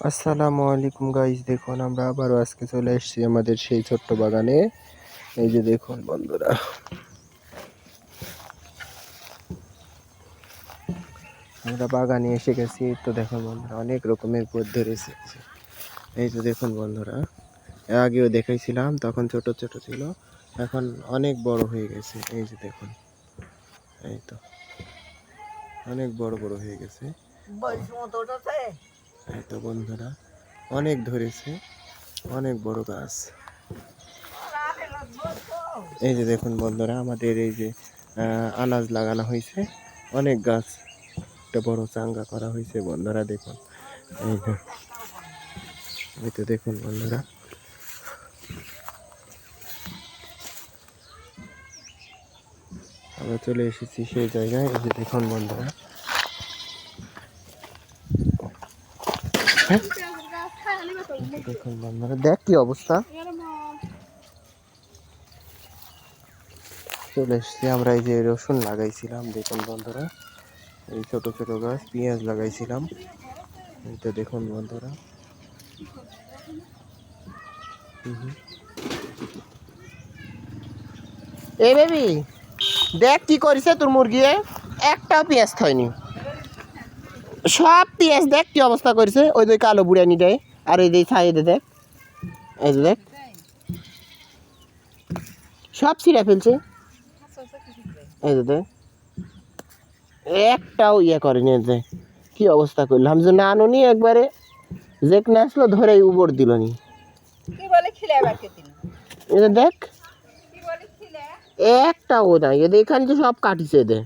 আসসালামু আলাইকুম গাইস, দেখুন আমরা আবারও আজকে চলে এসেছি আমাদের সেই ছোট্ট বাগানে। এই যে দেখুন বন্ধুরা, আমরা বাগানে এসে গেছি। তো দেখুন বন্ধুরা, অনেক রকমের পথ ধরেছে। এই যে দেখুন বন্ধুরা, আগেও দেখাইছিলাম, তখন ছোট ছোট ছিল, এখন অনেক বড় হয়ে গেছে। এই যে দেখুন, এই তো অনেক বড় বড় হয়ে গেছে। এই তো বন্ধুরা, অনেক ধরেছে, অনেক বড় গাছ। এই যে দেখুন বন্ধুরা, আমাদের এই যে আনাজ লাগানো হয়েছে, অনেক গাছ, একটা বড় চাঙ্গা করা হয়েছে বন্ধুরা। দেখুন এই তো দেখুন বন্ধুরা, আমরা চলে এসেছি সেই জায়গায়। এই যে দেখুন বন্ধুরা, দেখুন বন্ধুরা, দেখ কি অবস্থা। চলে এসেছি আমরা, এই যে রসুন লাগাইছিলাম। দেখুন বন্ধুরা, এই ছোট ছোট গাছ, পেঁয়াজ লাগাইছিলাম। এই তো দেখুন বন্ধুরা, এই বেবি দেখ কি করেছে তোর মুরগি, একটাও পেঁয়াজ হয়নি, সব পেঁয়াজ দেখ কি অবস্থা করেছে। ওই যে কালো বুড়ানি দেয়, আর এই যে সাইডে দেখ, এই যে দেখ সব ছিঁড়ে ফেলছে। এই যে দেখ একটাও করেনি। দেখ কি অবস্থা করলাম, যে না আনুনি একবারে, যেখানে আসলো ধরে উপর দিল নি। এই যে দেখ একটাও নাই, এদের এখানে তো সব কাটিছে এদের।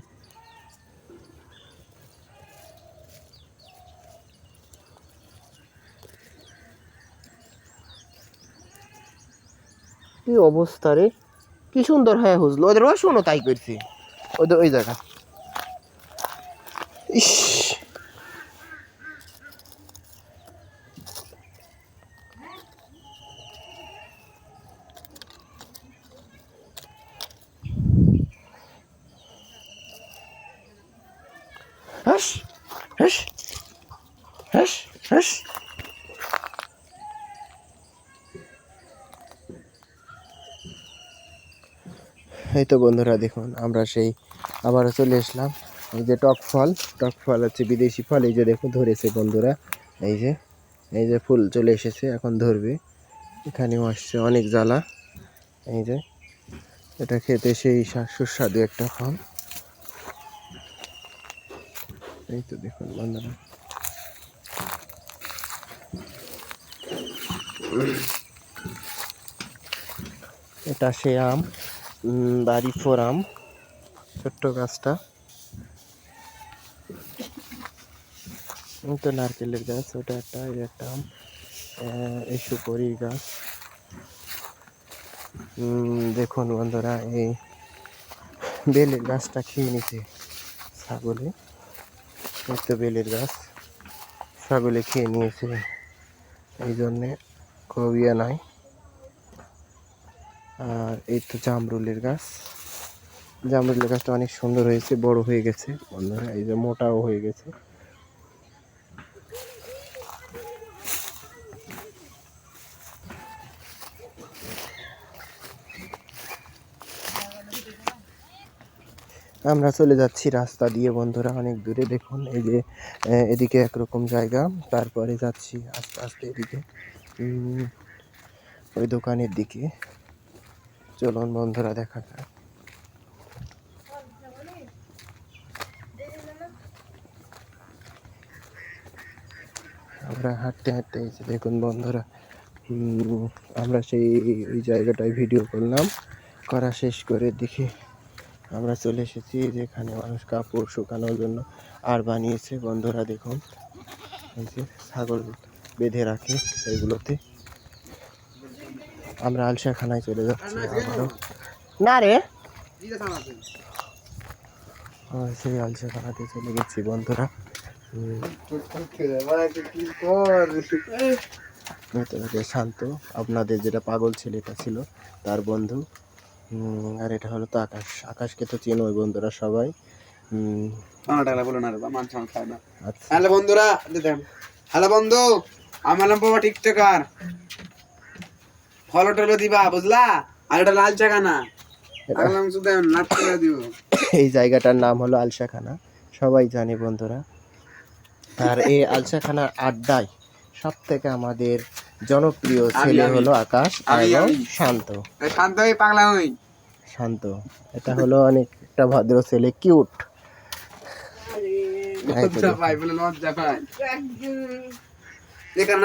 কি অবস্থা রে, কি সুন্দর হয়ে হুজলো। ওদের রসুনও তাই করছে, ওদের ওই জায়গা। ইস, হাস হাস হাস হাস। এই তো বন্ধুরা দেখুন, আমরা সেই আবারও চলে আসলাম। এই যে টক ফল হচ্ছে বিদেশি ফল। এই যে দেখুন ধরেছে বন্ধুরা, এই যে এই যে ফুল চলে এসেছে, এখন ধরবে। এখানেও আসছে অনেক জ্বালা। এই যে এটা খেতে সেই সুস্বাদু একটা ফল। এই তো দেখুন বন্ধুরা, এটা সে আম, বাড়ি ফোর আম, ছোট্ট গাছটা। তো নারকেলের গাছ, ওটা একটা, এই একটা আম, এই সুপারি গাছ। দেখুন বন্ধুরা, এই বেলের গাছটা খেয়ে নিছে ছাগলে। এই তো বেলের গাছ ছাগলে খেয়ে নিয়েছে, এই জন্যে খুব নাই। আর এই তো জামরুলের গাছটা অনেক সুন্দর হয়েছে, বড় হয়ে গেছে বন্ধুরা, এই যে মোটাও হয়ে গেছে। আমরা চলে যাচ্ছি রাস্তা দিয়ে বন্ধুরা, অনেক দূরে। দেখুন এই যে এদিকে একরকম জায়গা, তারপরে যাচ্ছি আস্তে আস্তে এদিকে ওই দোকানের দিকে। চলুন বন্ধুরা, দেখা যাক। আমরা হাঁটতে হাঁটতে এসে দেখুন বন্ধুরা, আমরা সেই ওই জায়গাটায় ভিডিও করলাম, করা শেষ করে দেখি আমরা চলে এসেছি যেখানে মানুষ কাপড় শুকানোর জন্য আর বানিয়েছে বন্ধুরা। দেখুন এই যে ছাগল বেঁধে রাখে এইগুলোতে। আমরা আলসাখানায় চলে যাচ্ছি আবারও। না রে, সেই আলসাখানাতে চলে গেছি বন্ধুরা। শান্ত, আপনাদের যেটা পাগল ছেলেটা ছিল তার বন্ধু। আর এটা হলো তো আকাশকে তো চেনো বন্ধুরা সবাই। হ্যালো বন্ধুরা, হ্যালো বন্ধু, আমার নাম বাবা টিকটকার, ফলো টলো দিবা বুঝলা, আর এটা লাল চাকানা আগলাম শুধু নাট করে দিব। এই জায়গাটার নাম হলো আলসাখানা, সবাই জানে বন্ধুরা। আর এই আলসাখানার আড্ডায় সব থেকে আমাদের জনপ্রিয় ছেলে হলো আকাশ এবং শান্ত। শান্ত হয়ে পাগলা হই শান্ত, এটা হলো অনেকটা ভদ্র ছেলে, কিউট। লজ্জা পাই বলে লজ্জা পাই, এখানে